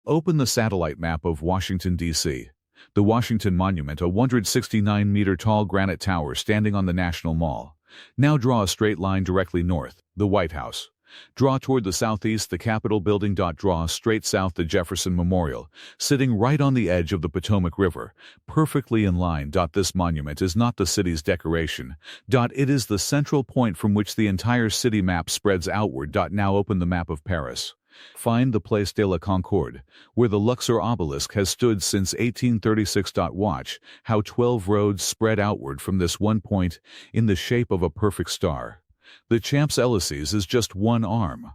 Open the satellite map of Washington, D.C. The Washington Monument, a 169-meter-tall granite tower standing on the National Mall. Now draw a straight line directly north, the White House. Draw toward the southeast, the Capitol building. Draw straight south, the Jefferson Memorial, sitting right on the edge of the Potomac River, perfectly in line. This monument is not the city's decoration. It is the central point from which the entire city map spreads outward. Now open the map of Paris. Find the Place de la Concorde, where the Luxor Obelisk has stood since 1836. Watch how 12 roads spread outward from this one point in the shape of a perfect star. The Champs-Élysées is just one arm.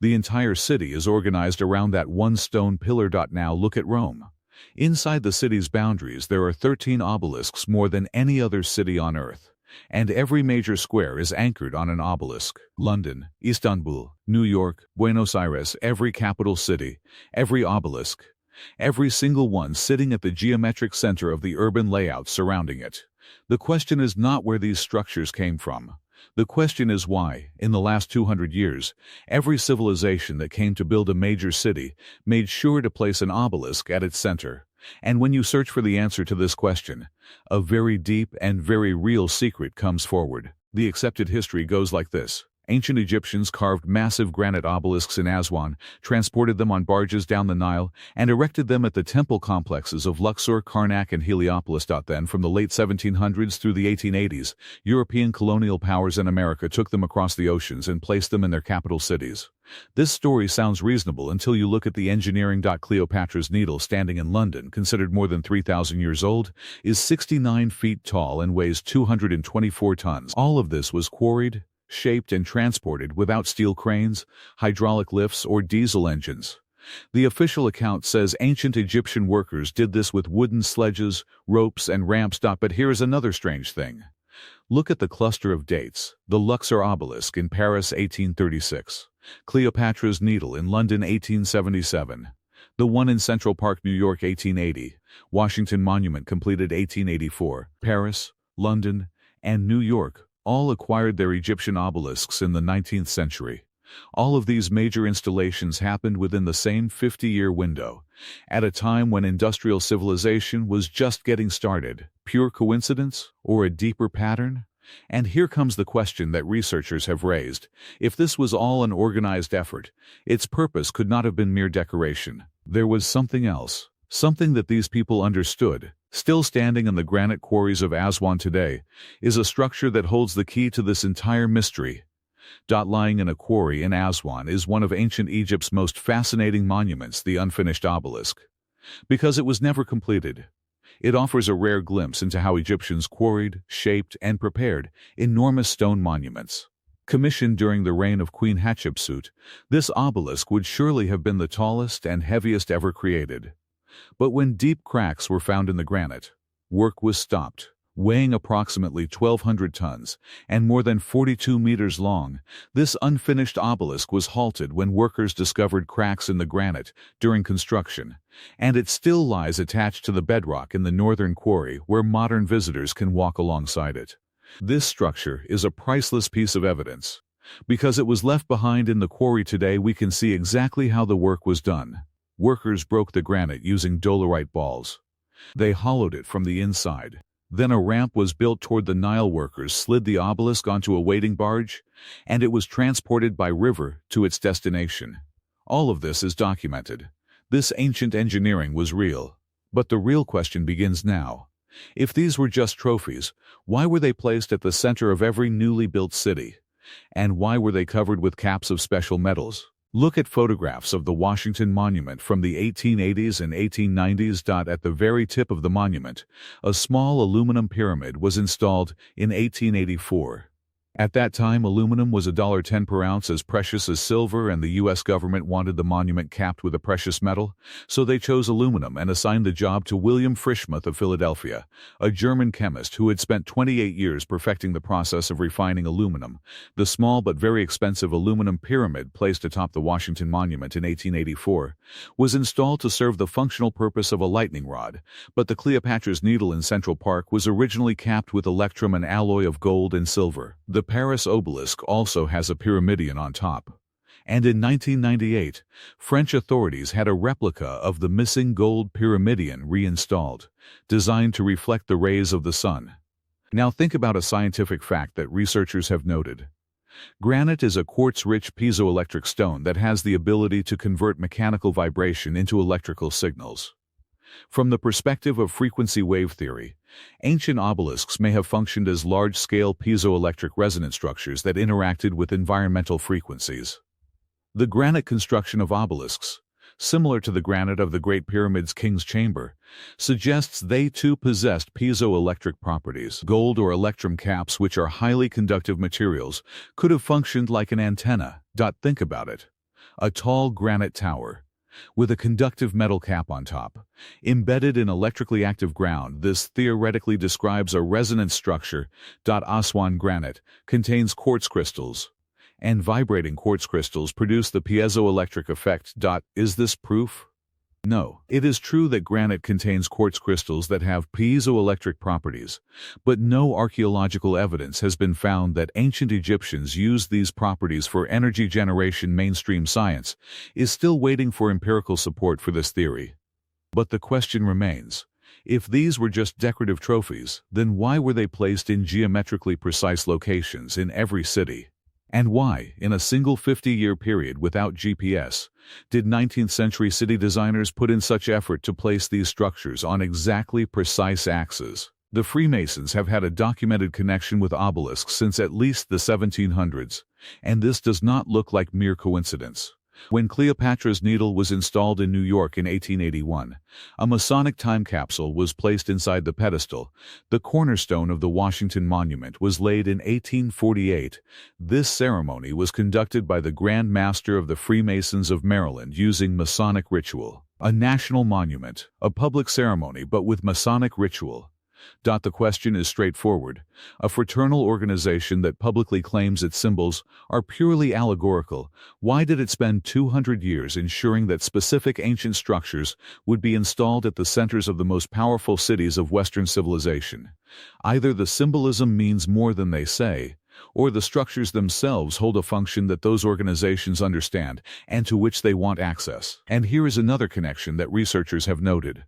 The entire city is organized around that one stone pillar. Now look at Rome. Inside the city's boundaries there are 13 obelisks, more than any other city on earth. And every major square is anchored on an obelisk. London, Istanbul, New York, Buenos Aires, every capital city, every obelisk. Every single one sitting at the geometric center of the urban layout surrounding it. The question is not where these structures came from. The question is why, in the last 200 years, every civilization that came to build a major city made sure to place an obelisk at its center. And when you search for the answer to this question, a very deep and very real secret comes forward. The accepted history goes like this. Ancient Egyptians carved massive granite obelisks in Aswan, transported them on barges down the Nile, and erected them at the temple complexes of Luxor, Karnak, and Heliopolis. Then, from the late 1700s through the 1880s, European colonial powers in America took them across the oceans and placed them in their capital cities. This story sounds reasonable until you look at the engineering. Cleopatra's Needle, standing in London, considered more than 3,000 years old, is 69 feet tall and weighs 224 tons. All of this was quarried, shaped, and transported without steel cranes, hydraulic lifts, or diesel engines. The official account says ancient Egyptian workers did this with wooden sledges, ropes, and ramps. But here's another strange thing. Look at the cluster of dates. The Luxor Obelisk in Paris, 1836. Cleopatra's Needle in London, 1877. The one in Central Park, New York, 1880. Washington Monument completed 1884. Paris, London, and New York all acquired their Egyptian obelisks in the 19th century. All of these major installations happened within the same 50-year window, at a time when industrial civilization was just getting started. Pure coincidence, or a deeper pattern? And here comes the question that researchers have raised. If this was all an organized effort, its purpose could not have been mere decoration. There was something else, something that these people understood. Still standing in the granite quarries of Aswan today is a structure that holds the key to this entire mystery. Lying in a quarry in Aswan is one of ancient Egypt's most fascinating monuments, the unfinished obelisk. Because it was never completed, it offers a rare glimpse into how Egyptians quarried, shaped, and prepared enormous stone monuments. Commissioned during the reign of Queen Hatshepsut, this obelisk would surely have been the tallest and heaviest ever created. But when deep cracks were found in the granite, work was stopped. Weighing approximately 1,200 tons and more than 42 meters long, this unfinished obelisk was halted when workers discovered cracks in the granite during construction, and it still lies attached to the bedrock in the northern quarry where modern visitors can walk alongside it. This structure is a priceless piece of evidence. Because it was left behind in the quarry today, we can see exactly how the work was done. Workers broke the granite using dolerite balls. They hollowed it from the inside. Then a ramp was built toward the Nile. Workers slid the obelisk onto a waiting barge, and it was transported by river to its destination. All of this is documented. This ancient engineering was real. But the real question begins now. If these were just trophies, why were they placed at the center of every newly built city? And why were they covered with caps of special metals? Look at photographs of the Washington Monument from the 1880s and 1890s. At the very tip of the monument, a small aluminum pyramid was installed in 1884. At that time, aluminum was $1.10 per ounce, as precious as silver, and the U.S. government wanted the monument capped with a precious metal, so they chose aluminum and assigned the job to William Frischmuth of Philadelphia, a German chemist who had spent 28 years perfecting the process of refining aluminum. The small but very expensive aluminum pyramid placed atop the Washington Monument in 1884 was installed to serve the functional purpose of a lightning rod, but the Cleopatra's Needle in Central Park was originally capped with electrum, an alloy of gold and silver. The Paris obelisk also has a pyramidion on top. And in 1998, French authorities had a replica of the missing gold pyramidion reinstalled, designed to reflect the rays of the sun. Now think about a scientific fact that researchers have noted. Granite is a quartz-rich piezoelectric stone that has the ability to convert mechanical vibration into electrical signals. From the perspective of frequency wave theory, ancient obelisks may have functioned as large-scale piezoelectric resonance structures that interacted with environmental frequencies. The granite construction of obelisks, similar to the granite of the Great Pyramid's King's Chamber, suggests they too possessed piezoelectric properties. Gold or electrum caps, which are highly conductive materials, could have functioned like an antenna. Think about it. A tall granite tower, with a conductive metal cap on top, embedded in electrically active ground. This theoretically describes a resonance structure. Aswan granite contains quartz crystals, and vibrating quartz crystals produce the piezoelectric effect. Is this proof? No. It is true that granite contains quartz crystals that have piezoelectric properties, but no archaeological evidence has been found that ancient Egyptians used these properties for energy generation. Mainstream science is still waiting for empirical support for this theory. But the question remains, if these were just decorative trophies, then why were they placed in geometrically precise locations in every city? And why, in a single 50-year period without GPS, did 19th-century city designers put in such effort to place these structures on exactly precise axes? The Freemasons have had a documented connection with obelisks since at least the 1700s, and this does not look like mere coincidence. When Cleopatra's Needle was installed in New York in 1881, a Masonic time capsule was placed inside the pedestal. The cornerstone of the Washington Monument was laid in 1848. This ceremony was conducted by the Grand Master of the Freemasons of Maryland using Masonic ritual. A national monument, a public ceremony but with Masonic ritual. The question is straightforward. A fraternal organization that publicly claims its symbols are purely allegorical. Why did it spend 200 years ensuring that specific ancient structures would be installed at the centers of the most powerful cities of Western civilization? Either the symbolism means more than they say, or the structures themselves hold a function that those organizations understand and to which they want access. And here is another connection that researchers have noted.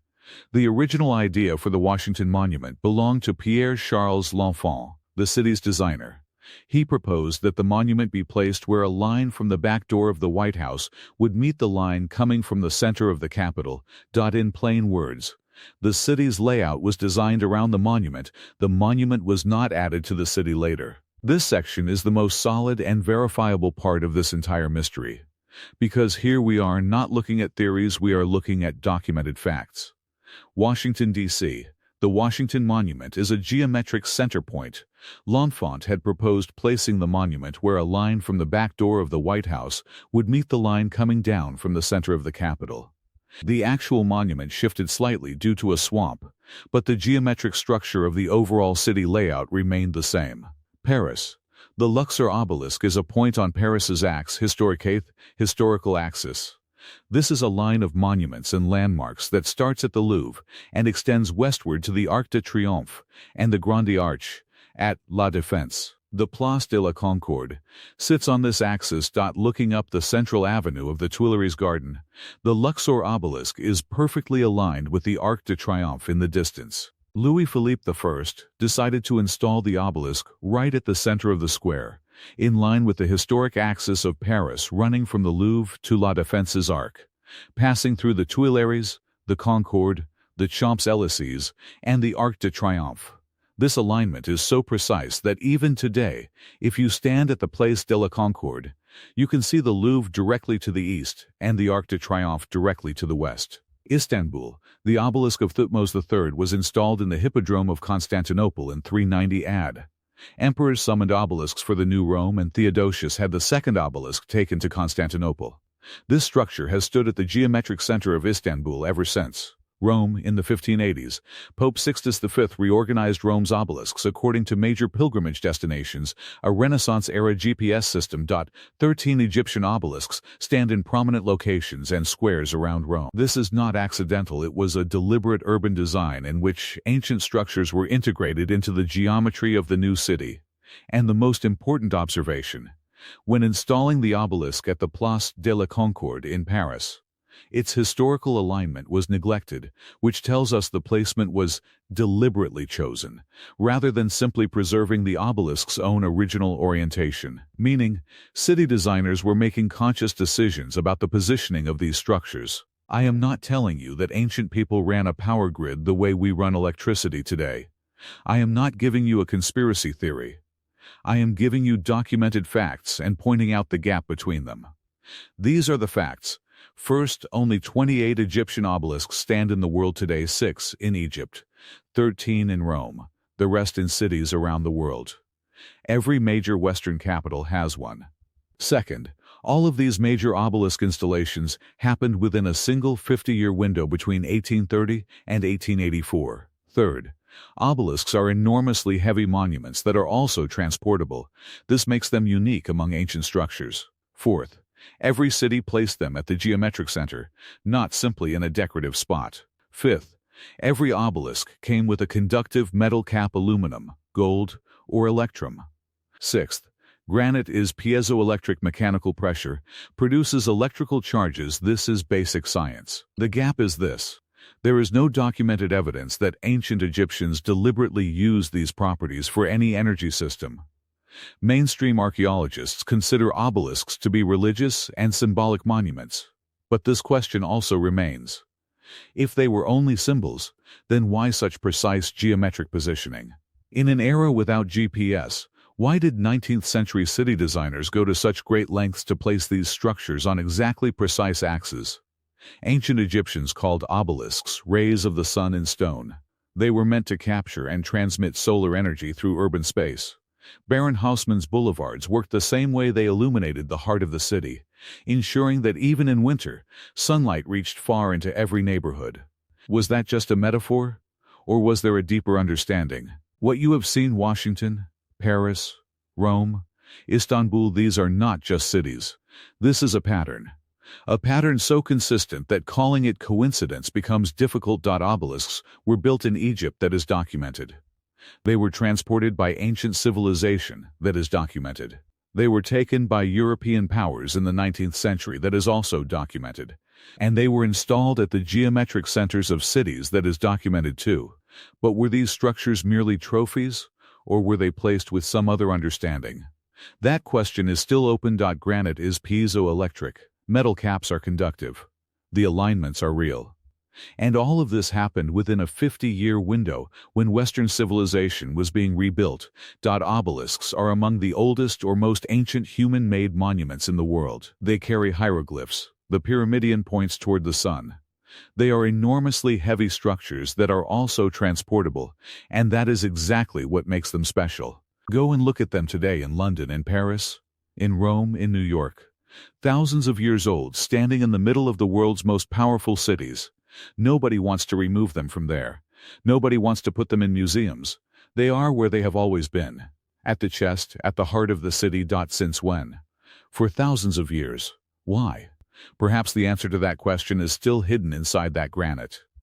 The original idea for the Washington Monument belonged to Pierre-Charles L'Enfant, the city's designer. He proposed that the monument be placed where a line from the back door of the White House would meet the line coming from the center of the Capitol. In plain words, the city's layout was designed around the monument. The monument was not added to the city later. This section is the most solid and verifiable part of this entire mystery. Because here we are not looking at theories, we are looking at documented facts. Washington, D.C. The Washington Monument is a geometric center point. L'Enfant had proposed placing the monument where a line from the back door of the White House would meet the line coming down from the center of the Capitol. The actual monument shifted slightly due to a swamp, but the geometric structure of the overall city layout remained the same. Paris. The Luxor Obelisk is a point on Paris's historical axis. This is a line of monuments and landmarks that starts at the Louvre and extends westward to the Arc de Triomphe and the Grande Arche at La Défense. The Place de la Concorde sits on this axis. Looking up the central avenue of the Tuileries Garden, the Luxor Obelisk is perfectly aligned with the Arc de Triomphe in the distance. Louis-Philippe I decided to install the obelisk right at the center of the square, in line with the historic axis of Paris running from the Louvre to La Défense's Arc, passing through the Tuileries, the Concorde, the Champs-Élysées, and the Arc de Triomphe. This alignment is so precise that even today, if you stand at the Place de la Concorde, you can see the Louvre directly to the east and the Arc de Triomphe directly to the west. Istanbul. The obelisk of Thutmose III was installed in the Hippodrome of Constantinople in 390 AD. Emperors summoned obelisks for the new Rome, and Theodosius had the second obelisk taken to Constantinople. This structure has stood at the geometric center of Istanbul ever since. Rome, in the 1580s, Pope Sixtus V reorganized Rome's obelisks according to major pilgrimage destinations, a Renaissance-era GPS system. 13 Egyptian obelisks stand in prominent locations and squares around Rome. This is not accidental. It was a deliberate urban design in which ancient structures were integrated into the geometry of the new city. And the most important observation, when installing the obelisk at the Place de la Concorde in Paris. Its historical alignment was neglected, which tells us the placement was deliberately chosen, rather than simply preserving the obelisk's own original orientation, meaning city designers were making conscious decisions about the positioning of these structures. I am not telling you that ancient people ran a power grid the way we run electricity today. I am not giving you a conspiracy theory. I am giving you documented facts and pointing out the gap between them. These are the facts. First, only 28 Egyptian obelisks stand in the world today, 6 in Egypt, 13 in Rome, the rest in cities around the world. Every major Western capital has one. Second, all of these major obelisk installations happened within a single 50-year window between 1830 and 1884. Third, obelisks are enormously heavy monuments that are also transportable. This makes them unique among ancient structures. Fourth, every city placed them at the geometric center, not simply in a decorative spot. Fifth, every obelisk came with a conductive metal cap, aluminum, gold, or electrum. Sixth, granite is piezoelectric. Mechanical pressure produces electrical charges. This is basic science. The gap is this. There is no documented evidence that ancient Egyptians deliberately used these properties for any energy system. Mainstream archaeologists consider obelisks to be religious and symbolic monuments. But this question also remains. If they were only symbols, then why such precise geometric positioning? In an era without GPS, why did 19th-century city designers go to such great lengths to place these structures on exactly precise axes? Ancient Egyptians called obelisks rays of the sun in stone. They were meant to capture and transmit solar energy through urban space. Baron Haussmann's boulevards worked the same way. They illuminated the heart of the city, ensuring that even in winter, sunlight reached far into every neighborhood. Was that just a metaphor? Or was there a deeper understanding? What you have seen, Washington, Paris, Rome, Istanbul, these are not just cities. This is a pattern. A pattern so consistent that calling it coincidence becomes difficult. Obelisks were built in Egypt, that is documented. They were transported by ancient civilization, that is documented. They were taken by European powers in the 19th century, that is also documented. And they were installed at the geometric centers of cities, that is documented too. But were these structures merely trophies, or were they placed with some other understanding? That question is still open. Granite is piezoelectric. Metal caps are conductive. The alignments are real. And all of this happened within a 50-year window when Western civilization was being rebuilt. Obelisks are among the oldest or most ancient human-made monuments in the world. They carry hieroglyphs. The pyramidion points toward the sun. They are enormously heavy structures that are also transportable, and that is exactly what makes them special. Go and look at them today in London, in Paris, in Rome, in New York. Thousands of years old, standing in the middle of the world's most powerful cities. Nobody wants to remove them from there. Nobody wants to put them in museums. They are where they have always been. At the chest, at the heart of the city. Since when? For thousands of years. Why? Perhaps the answer to that question is still hidden inside that granite.